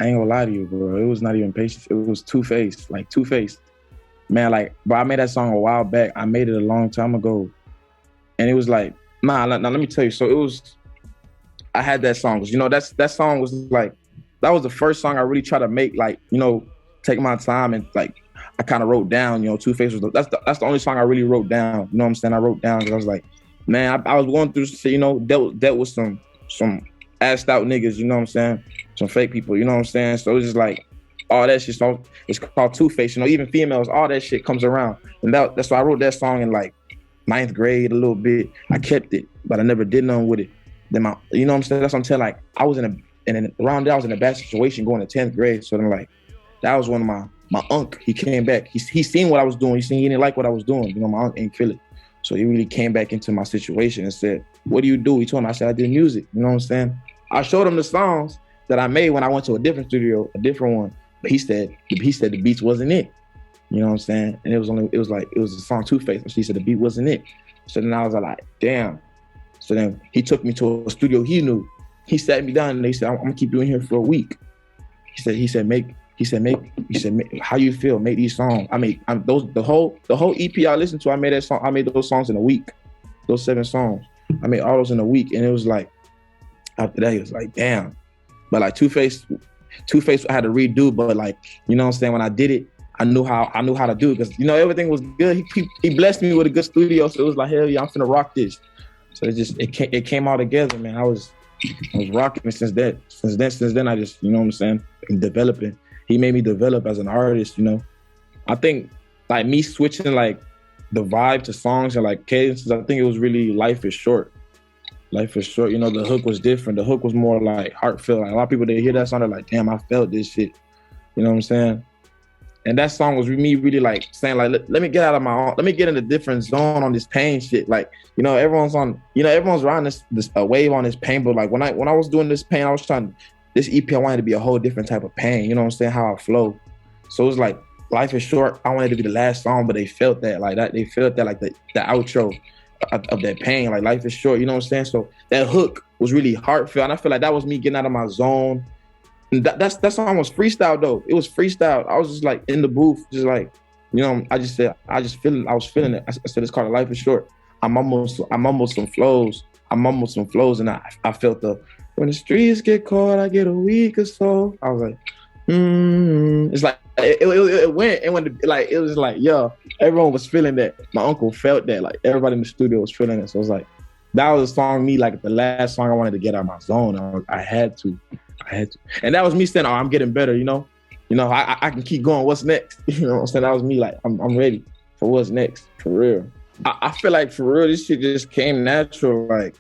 I ain't gonna lie to you, bro. It was not even Patience. It was Two-Face. Man, like, bro, I made that song a while back. I made it a long time ago. And it was like, nah, let me tell you. So it was, I had that song. You know, that song was like, that was the first song I really tried to make, like, you know, take my time and like, I kind of wrote down, you know, Two-Face was, that's the only song I really wrote down. You know what I'm saying? I wrote down because I was like, man, I was going through, you know, dealt with some assed out niggas, you know what I'm saying? Some fake people, you know what I'm saying? So it's just like, all that shit, so it's called Two-Face, you know, even females, all that shit comes around. And that's why I wrote that song in like 9th grade a little bit. I kept it, but I never did nothing with it. Then you know what I'm saying? That's what I'm saying. Like, I was around there, I was in a bad situation going to 10th grade. So then like, that was one of my uncle, he came back. He seen what I was doing. He didn't like what I was doing. You know, my uncle ain't feel it. So he really came back into my situation and said, what do you do? He told me, I said, I did music. You know what I'm saying? I showed him the songs that I made when I went to a different studio, a different one. But he said the beats wasn't it. You know what I'm saying? And it was the song Two-Face. And he said the beat wasn't it. So then I was like, damn. So then he took me to a studio he knew. He sat me down and they said, I'm gonna keep you in here for a week. He said, make how you feel, make these songs. The whole EP I listened to, I made those songs in a week. Those 7 songs. I made all those in a week. And it was like, after that, it was like, damn. But like Two-Face I had to redo, but like, you know what I'm saying, when I did it, I knew how to do it because, you know, everything was good. He blessed me with a good studio, so it was like, hell yeah, I'm finna rock this. So it came all together, man. I was rocking since then. Since then, I just, you know what I'm saying, I'm developing. He made me develop as an artist, you know. I think like me switching like the vibe to songs and like cadences, I think it was really Life is Short. Life is Short, you know, the hook was different. The hook was more like heartfelt. Like, a lot of people, they hear that song, they're like, damn, I felt this shit. You know what I'm saying? And that song was me really like saying like, let me get out of my own, let me get in a different zone on this pain shit. Like, you know, everyone's around this wave on this pain, but like when I was doing this pain, I was trying, this EP, I wanted to be a whole different type of pain. You know what I'm saying? How I flow. So it was like, Life is Short, I wanted to be the last song, but they felt that like that. They felt that like the outro of that pain, like Life is Short, you know what I'm saying? So that hook was really heartfelt. And I feel like that was me getting out of my zone. And that song was freestyle though. It was freestyle. I was just like in the booth, just like, you know, I was feeling it. I said, it's called Life is Short. I mumbled some flows. And I felt when the streets get cold, I get a week or so. I was like, It's like, it went, it was like, yo, everyone was feeling that. My uncle felt that, like everybody in the studio was feeling it. So it was like, that was a song, me, like the last song I wanted to get out of my zone. I had to. And that was me saying, oh, I'm getting better, you know? I can keep going, what's next? You know what I'm saying? That was me like, I'm ready for what's next, for real. I feel like for real, this shit just came natural, like,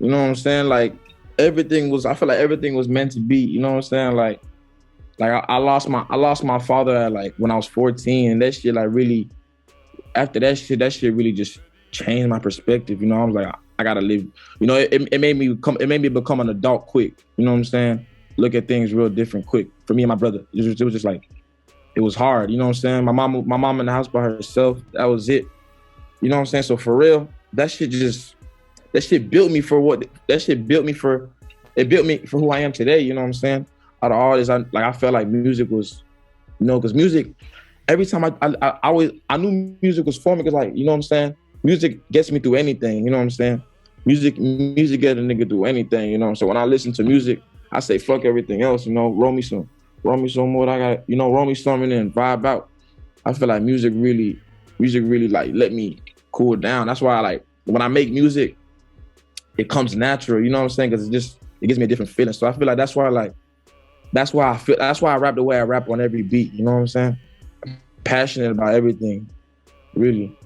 you know what I'm saying? Like, I feel like everything was meant to be, you know what I'm saying? Like I lost my father at like when I was 14, and that shit like really, after that shit really just changed my perspective. You know, I was like, I gotta live. You know, it made me become an adult quick. You know what I'm saying? Look at things real different quick. For me and my brother, it was just like, it was hard. You know what I'm saying? My mom in the house by herself. That was it. You know what I'm saying? So for real, that shit built me for who I am today. You know what I'm saying? Out of all this, I felt like music was, you know, because music, every time I knew music was for me, because like, you know what I'm saying? Music gets me through anything, you know what I'm saying? Music gets a nigga through anything, you know? So when I listen to music, I say, fuck everything else, you know, roll me some more. I got, you know, roll me something and vibe out. I feel like music really like let me cool down. That's why I like, when I make music, it comes natural, you know what I'm saying? Because it gives me a different feeling. So I feel like that's why I rap the way I rap on every beat, you know what I'm saying? Passionate about everything, really.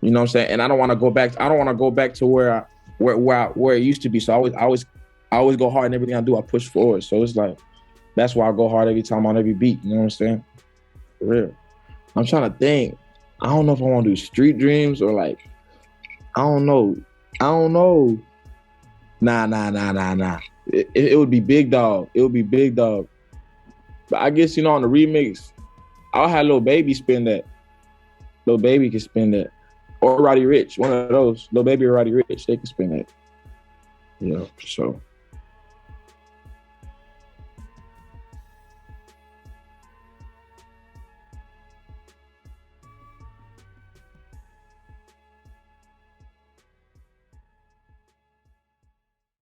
You know what I'm saying? And I don't want to go back to where it used to be. So I always go hard in everything I do. I push forward. So it's like, that's why I go hard every time on every beat. You know what I'm saying? For real. I'm trying to think. I don't know if I want to do Street Dreams or like, I don't know. Nah. It would be Big Dog. But I guess, you know, on the remix, I'll have Lil Baby spin that. Lil Baby can spin that. Or Roddy Ricch, one of those. Lil Baby or Roddy Ricch, they can spin that. You know, so.